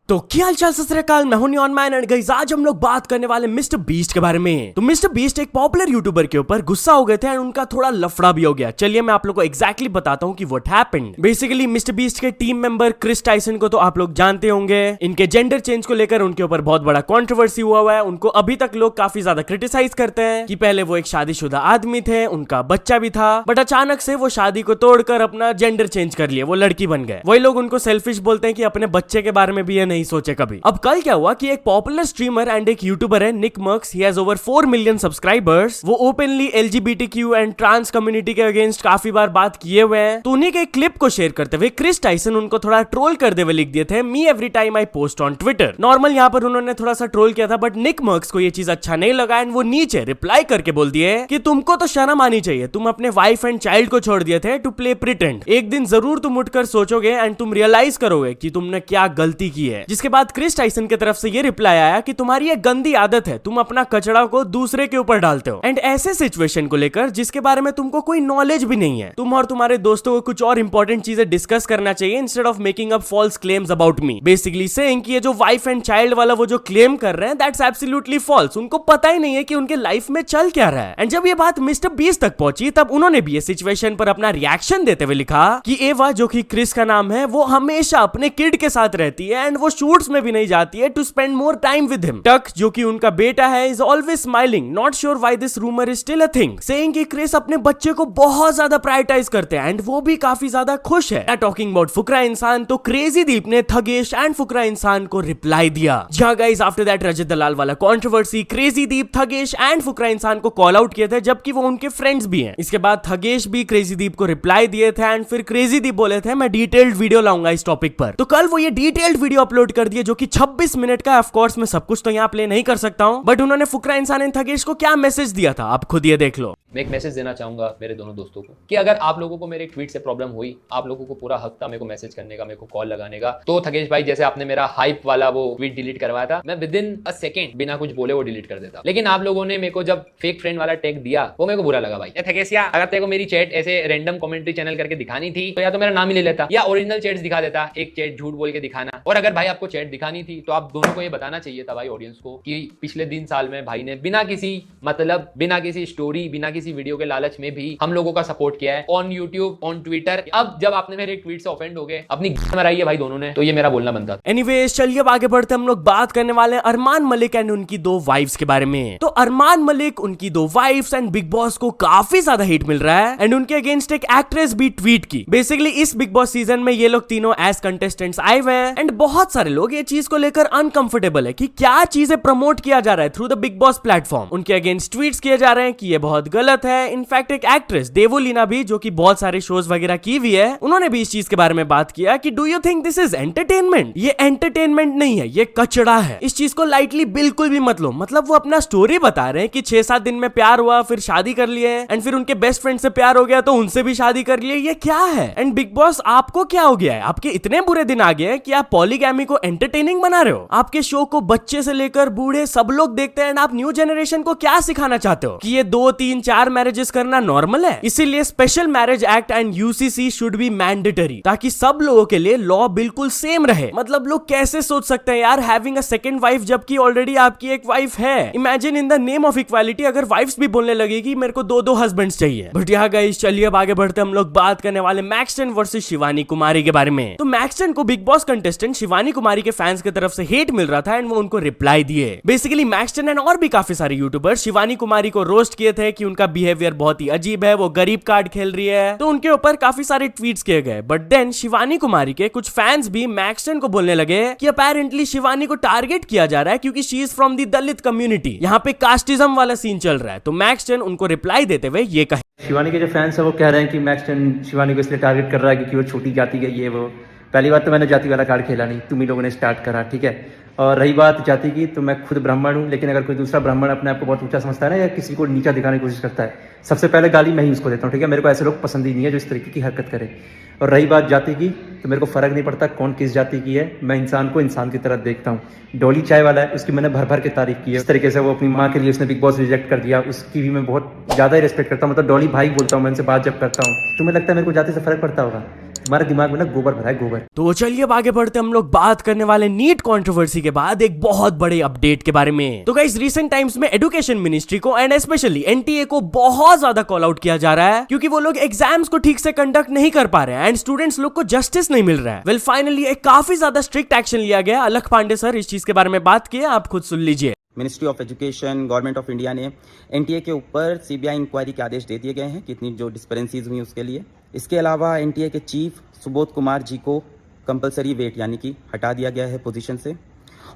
तो क्या हाल चाल सत श्री अकाल, मैं हूं नियॉन मैन एंड गाइस आज हम लोग बात करने वाले मिस्टर बीस्ट के बारे में। तो मिस्टर बीस्ट एक पॉपुलर यूट्यूबर के ऊपर गुस्सा हो गए थे एंड उनका थोड़ा लफड़ा भी हो गया। चलिए मैं आप लोगों को एग्जैक्टली बताता हूं कि what happened. Basically mister beast के टीम मेंबर क्रिस टाइसन को तो आप लोग जानते होंगे। इनके जेंडर चेंज को लेकर उनके ऊपर बहुत बड़ा कंट्रोवर्सी हुआ है। उनको अभी तक लोग काफी ज्यादा क्रिटिसाइज करते हैं कि पहले वो एक शादीशुदा आदमी थे, उनका बच्चा भी था, बट अचानक से वो शादी को तोड़कर अपना जेंडर चेंज कर लिए, वो लड़की बन गए। वही लोग उनको सेल्फिश बोलते हैं कि अपने बच्चे के बारे में भी ये नहीं सोचे कभी। अब कल क्या हुआ कि एक पॉपुलर स्ट्रीमर एंड एक यूट्यूबर है Nick Mercs, he has over 4 million subscribers. वो openly LGBTQ and trans community के अगेंस्ट काफी बार बात किए हुए हैं। तो उन्हीं के एक क्लिप को शेयर करते हुए क्रिस टाइसन उनको थोड़ा ट्रोल करते हुए लिख दिए थे, me every time I post on Twitter. Normal यहाँ पर उन्होंने थोड़ा सा ट्रोल किया था, बट निक मर्क्स को ये चीज अच्छा नहीं लगा एंड वो नीचे रिप्लाई करके बोल दिए कि तुमको तो शर्म आनी चाहिए, तुम अपने वाइफ एंड चाइल्ड को छोड़ दिए थे टू प्ले प्रिटेंड। एक दिन जरूर तुम उठकर सोचोगे एंड तुम रियलाइज करोगे कि तुमने क्या गलती की है। जिसके बाद क्रिस टाइसन की तरफ से ये रिप्लाई आया कि तुम्हारी एक गंदी आदत है, तुम अपना कचरा को दूसरे के ऊपर डालते हो एंड ऐसे सिचुएशन को लेकर जिसके बारे में तुमको कोई नॉलेज भी नहीं है, तुम और तुम्हारे दोस्तों को कुछ और इंपॉर्टेंट चीजें डिस्कस करना चाहिए instead of making up false claims about me. Basically saying कि ये जो वाइफ एंड चाइल्ड वाला वो जो क्लेम कर रहे हैं दैट्स एब्सोल्युटली फॉल्स। उनको पता ही नहीं है कि उनके लाइफ में चल क्या रहा है। एंड जब ये बात मिस्टर बीस्ट तक पहुंची तब उन्होंने भी ये सिचुएशन पर अपना रिएक्शन देते हुए लिखा कि एवा, जो कि क्रिस का नाम है, वो हमेशा अपने किड के साथ रहती है एंड वो शूट्स में भी नहीं जाती है to spend more time with him. Tuck, जो कि उनका बेटा है, is always smiling, not sure why this rumour is still a thing, saying कि क्रिस अपने बच्चे को बहुत ज्यादा प्रायोरिटाइज करते हैं एंड वो भी काफी ज्यादा खुश है। टॉकिंग अबाउट फुकरा इंसान, तो क्रेजी दीप ने थगेश एंड फुकरा इंसान को रिप्लाई दिया। जहां guys after that Rajat Dalal वाला controversy, crazy Deep, Thugesh and Fukra Insaan को कॉल आउट किए थे, जबकि वो उनके फ्रेंड्स भी हैं। इसके बाद थगेश भी क्रेजी दीप को रिप्लाई दिए थे एंड फिर क्रेजी दीप बोले थे मैं डिटेल्ड वीडियो लाऊंगा इस टॉपिक पर। तो कल वो ये डिटेल्ड वीडियो अपलोड कर दिए जो कि 26 मिनट का। ऑफ कोर्स मैं सब कुछ तो यहाँ प्ले नहीं कर सकता हूँ, बट उन्होंने फुकरा इंसान एंड थगेश को क्या मैसेज दिया था आप खुद ये देख लो। मैं एक मैसेज देना चाहूंगा मेरे दोनों दोस्तों को कि अगर आप लोगों को मेरे ट्वीट से प्रॉब्लम हुई, आप लोगों को पूरा हक था मेरे को मैसेज करने का, मेरे को कॉल लगाने का, तो थगेश भाई जैसे आपने मेरा हाइप वाला वो ट्वीट डिलीट करवाया था, मैं विद इन अ सेकंड बिना कुछ बोले वो डिलीट कर देता। लेकिन आप लोगों ने मेरे को जब फेक फ्रेंड वाला टैग दिया वो मेरे को बुरा लगा। भाई थगेशिया, अगर तेरे को मेरी चैट ऐसे रैंडम कमेंट्री चैनल करके दिखानी थी तो या तो मेरा नाम ही ले लेता या ओरिजिनल चैट्स दिखा देता, एक चैट झूठ बोल के दिखाना। और अगर भाई आपको चैट दिखानी थी तो आप दोनों को ये बताना चाहिए था भाई, ऑडियंस को, कि पिछले 3 साल में भाई ने बिना किसी मतलब, बिना किसी स्टोरी, बिना किसी वीडियो के लालच में भी हम लोगों का सपोर्ट किया है ऑन यूट्यूब, ऑन ट्विटर। अब जब आपने मेरे ट्वीट से ऑफेंड हो गए, अपनी मराई है भाई दोनों ने, तो ये मेरा बोलना बनता था। एनीवेज चलिए अब आगे बढ़ते हम लोग बात करने वाले हैं अरमान मलिक एंड उनकी 2 वाइफ्स के बारे में। तो अरमान मलिक, उनकी 2 वाइफ्स एंड बिग बॉस को काफी ज्यादा हेट मिल रहा है एंड उनके अगेंस्ट एक एक्ट्रेस भी ट्वीट की। बेसिकली इस बिग बॉस सीजन में ये लोग तीनों एज कंटेस्टेंट्स आए हुए हैं एंड बहुत सारे लोग ये चीज को लेकर अनकंफर्टेबल है कि क्या चीजें प्रमोट किया जा रहा है through the big boss platform. उनके अगेंस्ट ट्वीट्स किए जा रहे हैं कि ये बहुत गलत है। इनफैक्ट एक एक्ट्रेस देवोलीना भी, जो कि बहुत सारे शोज वगैरह की हुई है, उन्होंने भी इस चीज के बारे में बात किया कि do you think this is entertainment? ये एंटरटेनमेंट नहीं है, ये कचड़ा है, इस चीज को लाइटली बिल्कुल भी मत लो। मतलब वो अपना स्टोरी बता रहे हैं कि 6-7 दिन में प्यार हुआ, फिर शादी कर लिए एंड फिर उनके बेस्ट फ्रेंड से प्यार हो गया तो उनसे भी शादी कर लिए। ये क्या है? एंड बिग बॉस आपको क्या हो गया है? आपके इतने बुरे दिन आ गए हैं कि आप पॉलीगैमी को एंटरटेनिंग बना रहे हो? आपके शो को बच्चे से लेकर बूढ़े सब लोग देखते हैं एंड आप न्यू जनरेशन को क्या सिखाना चाहते हो कि ये 2-3-4 मैरिजेस करना नॉर्मल है? इसीलिए special marriage act and UCC should be mandatory, ताकि सब लोगों के लिए लॉ बिल्कुल सेम रहे। मतलब लोग कैसे सोच सकते हैं यार हैविंग अ सेकंड वाइफ जबकि ऑलरेडी आपकी एक वाइफ है। Imagine in the name of equality अगर वाइफ्स भी बोलने लगेगी मेरे को 2-2 हस्बैंड्स चाहिए। बट यहाँ गाइस चलिए अब आगे बढ़ते हम लोग बात करने वाले मैक्सटन वर्सेस शिवानी कुमारी के बारे में। तो मैक्सटन को big boss contestant Shivani Kumari के फैंस की तरफ से हेट मिल रहा था एंड वो उनको रिप्लाई दिए। बेसिकली मैक्सटन एंड और भी काफी सारे यूट्यूबर शिवानी कुमारी को रोस्ट किए थे कि उनका बिहेवियर बहुत ही अजीब है, वो गरीब कार्ड खेल रही है, तो उनके ऊपर काफी सारे ट्वीट्स किए गए। बट देन शिवानी कुमारी के कुछ फैंस भी मैक्सटन को बोलने लगे कि अपेरेंटली शिवानी को टारगेट किया जा रहा है क्योंकि she is from the Dalit community, यहाँ पे कास्टिज्म वाला सीन चल रहा है। तो मैक्सटन उनको रिप्लाई देते हुए ये कहे, शिवानी के जो फैंस है वो कह रहे हैं कि मैक्सटन शिवानी को इसलिए टारगेट कर रहा है क्योंकि वो छोटी जाति का, ये वो। पहली बात तो मैंने जाति वाला कार्ड खेला नहीं, तुम ही लोगों ने स्टार्ट करा, ठीक है। और रही बात जाति की, तो मैं खुद ब्राह्मण हूँ, लेकिन अगर कोई दूसरा ब्राह्मण अपने आप को बहुत ऊंचा समझता है ना या किसी को नीचा दिखाने की कोशिश करता है, सबसे पहले गाली मैं ही उसको देता हूँ, ठीक है। मेरे को ऐसे लोग पसंद ही नहीं है जो इस तरीके की हरकत करे। और रही बात जाति की, तो मेरे को फ़र्क नहीं पड़ता कौन किस जाति की है, मैं इंसान को इंसान की तरह देखता हूँ। डॉली चाय वाला है, उसकी मैंने भर भर के तारीफ की है। इस तरीके से वो अपनी माँ के लिए उसने बिग बॉस रिजेक्ट कर दिया, उसकी भी मैं बहुत ज़्यादा ही रिस्पेक्ट करता हूँ। मतलब डॉली भाई बोलता हूँ मैं उनसे बात जब करता हूँ। तुम्हें लगता है मेरे को जाति से फ़र्क पड़ता होगा? हमारे दिमाग में ना गोबर भरा है, गोबर। तो चलिए अब आगे बढ़ते हम लोग बात करने वाले नीट कंट्रोवर्सी के बाद एक बहुत बड़े अपडेट के बारे में। तो गाइस रिसेंट टाइम्स में एजुकेशन मिनिस्ट्री को एंड स्पेशली एनटीए को बहुत ज्यादा कॉल आउट किया जा रहा है क्योंकि वो लोग एग्जाम्स को ठीक से कंडक्ट नहीं कर पा रहे हैं एंड स्टूडेंट्स लोग को जस्टिस नहीं मिल रहा है। वेल फाइनली एक काफी ज्यादा स्ट्रिक्ट एक्शन लिया गया। अलख पांडे सर इस चीज के बारे में बात किए, आप खुद सुन लीजिए। Ministry of education, government of India ने एनटीए के ऊपर सीबीआई इंक्वायरी के आदेश दे दिए गए हैं, कितनी जो डिस्पेरेंसीज हुई उसके लिए। इसके अलावा एनटीए के चीफ सुबोध कुमार जी को कंपलसरी वेट यानी कि हटा दिया गया है पोजीशन से।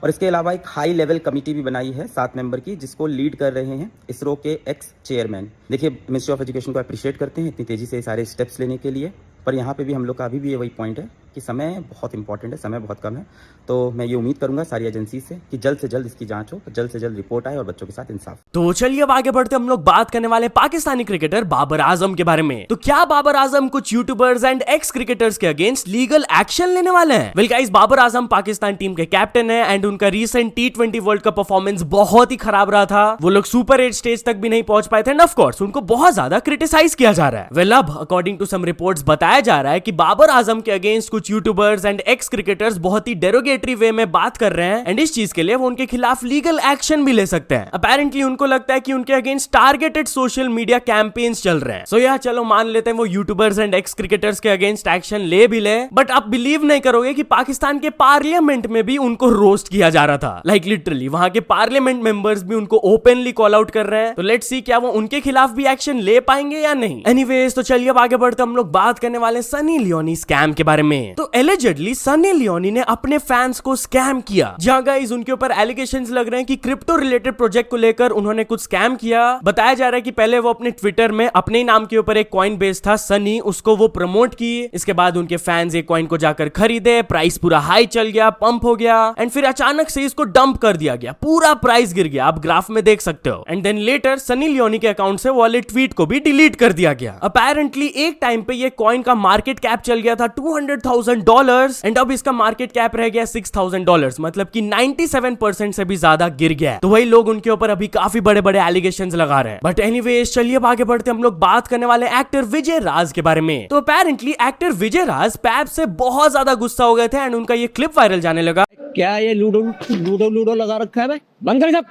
और इसके अलावा एक हाई लेवल कमेटी भी बनाई है 7 मेंबर की, जिसको लीड कर रहे हैं इसरो के एक्स चेयरमैन। देखिए मिनिस्ट्री ऑफ एजुकेशन को अप्रिशिएट करते हैं इतनी तेजी से सारे स्टेप्स लेने के लिए, पर यहाँ पे भी हम लोग का अभी भी ये वही पॉइंट है कि समय बहुत इंपॉर्टेंट है, समय बहुत कम है। तो मैं ये उम्मीद करूंगा सारी एजेंसी से कि जल्द से जल्द इसकी जांच हो, जल्द से जल्द रिपोर्ट आए और बच्चों के साथ इंसाफ। तो चलिए अब आगे बढ़ते हम लोग बात करने वाले पाकिस्तानी क्रिकेटर बाबर आजम के बारे में। तो क्या बाबर आजम कुछ यूट्यूबर्स एंड एक्स क्रिकेटर्स के अगेंस्ट लीगल एक्शन लेने वाले हैं? Well guys Babar Azam Pakistan team के कैप्टन है एंड उनका recent T20 world cup performance बहुत ही खराब रहा था। वो लोग सुपर 8 स्टेज तक भी नहीं पहुंच पाए थे एंड ऑफ कोर्स उनको बहुत ज्यादा क्रिटिसाइज किया जा रहा है। वेल अब अकॉर्डिंग टू सम रिपोर्ट्स बताया जा रहा है कि बाबर आजम के अगेंस्ट कुछ यूट्यूबर्स एंड एक्स क्रिकेटर्स बहुत ही डेरोगेटरी वे में बात कर रहे हैं एंड इस चीज के लिए वो उनके खिलाफ लीगल एक्शन भी ले सकते हैं। अपेरेंटली उनको लगता है कि उनके against targeted social media campaigns चल रहे हैं। सो यार चलो मान लेते हैं वो यूट्यूबर्स एंड एक्स क्रिकेटर्स के अगेंस्ट एक्शन ले भी ले, बट आप बिलीव नहीं करोगे कि पाकिस्तान के पार्लियामेंट में भी उनको रोस्ट किया जा रहा था। लाइक लिटरली वहां के पार्लियामेंट मेंबर्स भी उनको ओपनली कॉल आउट कर रहे हैं। तो लेट्स सी क्या वो उनके खिलाफ भी एक्शन ले पाएंगे या नहीं। एनीवेज तो चलिए अब आगे बढ़ते हम लोग बात करने वाले सनी लियोनी स्कैम के बारे में। तो एलिजेडली सनी लियोनी ने अपने फैंस को स्कैम किया। जहां गाइस उनके ऊपर एलिगेशंस लग रहे हैं कि क्रिप्टो रिलेटेड प्रोजेक्ट को लेकर उन्होंने कुछ स्कैम किया। बताया जा रहा है कि पहले वो अपने ट्विटर में अपने ही नाम के ऊपर एक कॉइन बेस था सनी, उसको वो प्रमोट की। इसके बाद उनके फैंस एक कॉइन को जाकर खरीदे, प्राइस पूरा हाई चल गया, पंप हो गया एंड फिर अचानक से इसको डंप कर दिया गया, पूरा प्राइस गिर गया, आप ग्राफ में देख सकते हो। And then later Sunny Leone के अकाउंट से वाले ट्वीट को भी डिलीट कर दिया गया। अपेरेंटली एक टाइम पे ये कॉइन का मार्केट कैप चल गया था $200,000 एंड अब इसका मार्केट कैप रह गया $6,000, मतलब कि 97% से भी ज्यादा गिर गया है। तो वही लोग उनके ऊपर अभी काफी बड़े बड़े एलिगेशंस लगा रहे हैं। बट एनीवेज चलिए अब आगे बढ़ते हम लोग बात करने वाले एक्टर विजय राज के बारे में। तो अपेरेंटली एक्टर विजय राज पैप से बहुत ज्यादा गुस्सा हो गए थे एंड उनका ये क्लिप वायरल जाने लगा। क्या ये लूडो लगा रखा है भाई? बंद कर, सब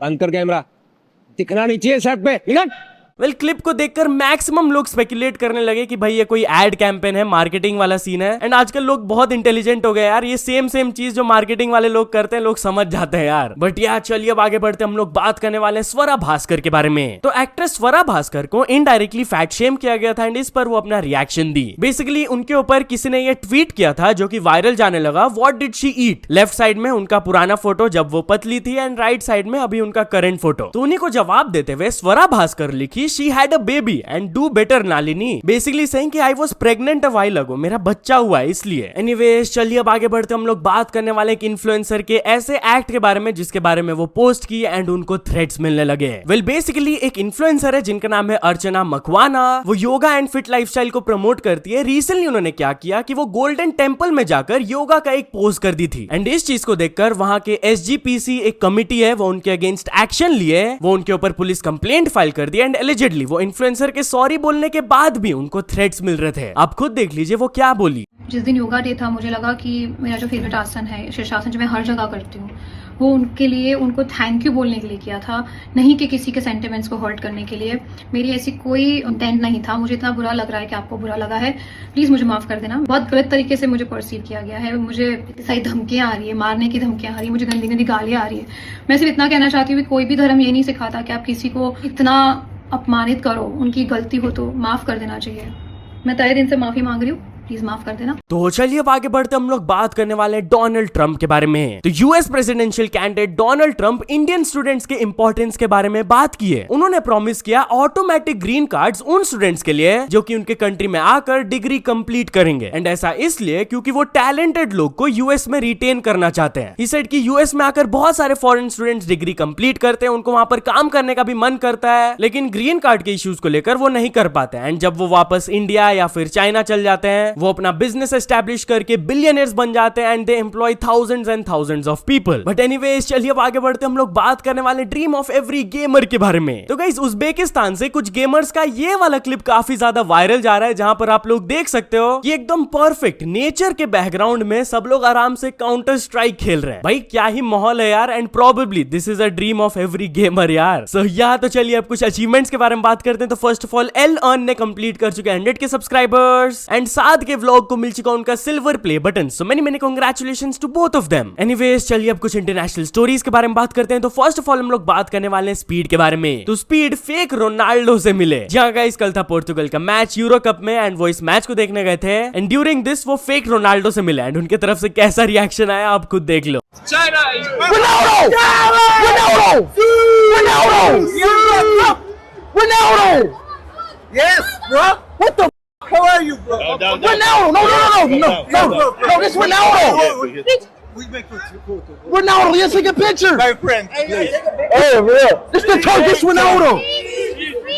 बंद कर कैमरा, दिखना नहीं चाहिए सेट पे, निकल। वेल क्लिप को देखकर मैक्सिमम लोग स्पेकुलेट करने लगे कि भाई ये कोई एड कैंपेन है, मार्केटिंग वाला सीन है। एंड आजकल लोग बहुत इंटेलिजेंट हो गए यार, ये सेम चीज जो मार्केटिंग वाले लोग करते हैं लोग समझ जाते हैं यार। बट यार चलिए अब आगे बढ़ते हम लोग बात करने वाले स्वरा भास्कर के बारे में। तो एक्ट्रेस स्वरा भास्कर को इनडायरेक्टली फैट शेम किया गया था एंड इस पर वो अपना रिएक्शन दी। बेसिकली उनके ऊपर किसी ने ये ट्वीट किया था जो कि वायरल जाने लगा, what did she eat. Left side में उनका पुराना फोटो जब वो पतली थी एंड राइट साइड में अभी उनका करंट फोटो। तो उन्हीं को जवाब देते हुए स्वरा भास्कर लिखी, she had a baby and do better Nalini, basically saying कि I was pregnant a while ago, मेरा बच्चा हुआ है इसलिए। एनीवेज चलिए अब आगे बढ़ते हम लोग बात करने वाले एक इन्फ्लुएंसर के ऐसे एक्ट के बारे में जिसके बारे में वो पोस्ट की एंड उनको थ्रेट्स मिलने लगे। वेल बेसिकली एक इन्फ्लुएंसर है जिनका नाम है अर्चना मकवाना। वो योगा एंड फिट लाइफस्टाइल को प्रमोट करती है। रिसेंटली उन्होंने क्या किया कि वो गोल्डन टेंपल में जाकर योगा का एक पोस्ट कर दी थी एंड इस चीज को देखकर वहां के SGPC एक कमिटी है वो उनके अगेंस्ट एक्शन लिए, वो उनके ऊपर पुलिस कंप्लेंट फाइल कर दी एंड एलिजिडली वो इन्फ्लुएंसर के सॉरी बोलने के बाद भी उनको थ्रेट्स मिल रहे थे। आप खुद देख लीजिए वो क्या बोली। जिस दिन योगा डे था मुझे लगा कि मेरा जो फेवरेट आसन है शीर्षासन, जो मैं हर जगह करती हूँ, वो उनके लिए उनको थैंक यू बोलने के लिए किया था, नहीं कि किसी के सेंटिमेंट्स को हर्ट करने के लिए। मेरी ऐसी कोई इंटेंट नहीं था। मुझे इतना बुरा लग रहा है कि आपको बुरा लगा है, प्लीज मुझे माफ कर देना। बहुत गलत तरीके से मुझे परसीव किया गया है, मुझे सारी धमकियां आ रही है, मारने की धमकियां आ रही है, मुझे गंदी गंदी गालियां आ रही है। मैं सिर्फ इतना कहना चाहती हूँ कि कोई भी धर्म ये नहीं सिखाता कि आप किसी को इतना अपमानित करो। उनकी गलती हो तो माफ कर देना चाहिए। मैं तहे दिल से माफी मांग रही हूँ, प्लीज माफ कर देना। तो चलिए अब आगे बढ़ते हम लोग बात करने वाले डोनाल्ड ट्रंप के बारे में। तो US presidential candidate Donald Trump Indian students के इंपॉर्टेंस के बारे में बात की है। उन्होंने प्रॉमिस किया ऑटोमेटिक ग्रीन कार्ड्स उन स्टूडेंट्स के लिए जो कि उनके कंट्री में आकर डिग्री कंप्लीट करेंगे एंड ऐसा इसलिए क्योंकि वो टैलेंटेड लोग को यूएस में रिटेन करना चाहते हैं। ही सेड कि यूएस में आकर बहुत सारे फॉरेन स्टूडेंट्स डिग्री कंप्लीट करते हैं, उनको वहां पर काम करने का भी मन करता है, लेकिन ग्रीन कार्ड के इश्यूज को लेकर वो नहीं कर पाते एंड जब वो वापस इंडिया या फिर चाइना चल जाते हैं वो अपना बिजनेस एस्टैब्लिश करके बिलियनर्स बन जाते हैं and they employ thousands and thousands of people. But anyways चलिए अब आगे बढ़ते हम लोग बात करने वाले ड्रीम ऑफ एवरी गेमर के बारे में। तो गाइस उज्बेकिस्तान से कुछ गेमर्स का ये वाला क्लिप काफी ज्यादा वायरल जा रहा है, जहां पर आप लोग देख सकते हो कि एकदम परफेक्ट नेचर के बैकग्राउंड में सब लोग आराम से काउंटर स्ट्राइक खेल रहे हैं। भाई क्या ही माहौल है यार, and probably this is a dream of every gamer यार। सो तो चलिए अब कुछ अचीवमेंट्स के बारे में बात करते हैं। तो first of all L earn ने कंप्लीट कर चुके 100 के सब्सक्राइबर्स एंड साथ के व्लॉग को मिल चुका उनका silver play button. So many congratulations to both of them. Anyways चलिए अब कुछ इंटरनेशनल स्टोरीज के बारे में बात करते हैं। तो फर्स्ट ऑफ ऑल हम लोग बात करने वाले हैं स्पीड के बारे में। तो स्पीड फेक रोनाल्डो से मिले। जहां गाइस कल था पोर्तुगल का मैच यूरो कप में एंड वो इस मैच को देखने गए थे एंड ड्यूरिंग दिस वो फेक रोनाल्डो से मिले एंड उनके तरफ से कैसा रिएक्शन आया आप खुद देख लो। Yes, bro. What the? How are you, bro? Ronaldo, no, this Ronaldo. We make photo. Ronaldo, let's take a picture. My friend. Hey, bro. This the Turkish Ronaldo.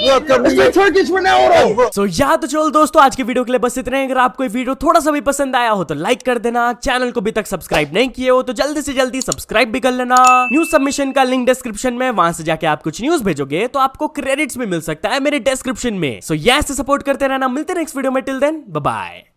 It's the Turkish Ronaldo. So तो चलो दोस्तों आज के video के लिए बस इतना ही। अगर आपको ये वीडियो थोड़ा सा भी पसंद आया हो तो लाइक कर देना, चैनल को अभी तक सब्सक्राइब नहीं किए हो तो जल्दी से जल्दी सब्सक्राइब भी कर लेना। न्यूज सबमिशन का लिंक डिस्क्रिप्शन में, वहां से जाके आप कुछ न्यूज भेजोगे तो आपको क्रेडिट्स भी मिल सकता है मेरे डिस्क्रिप्शन में। सो यस सपोर्ट करते रहना, मिलते हैं नेक्स्ट वीडियो में। Till then bye bye.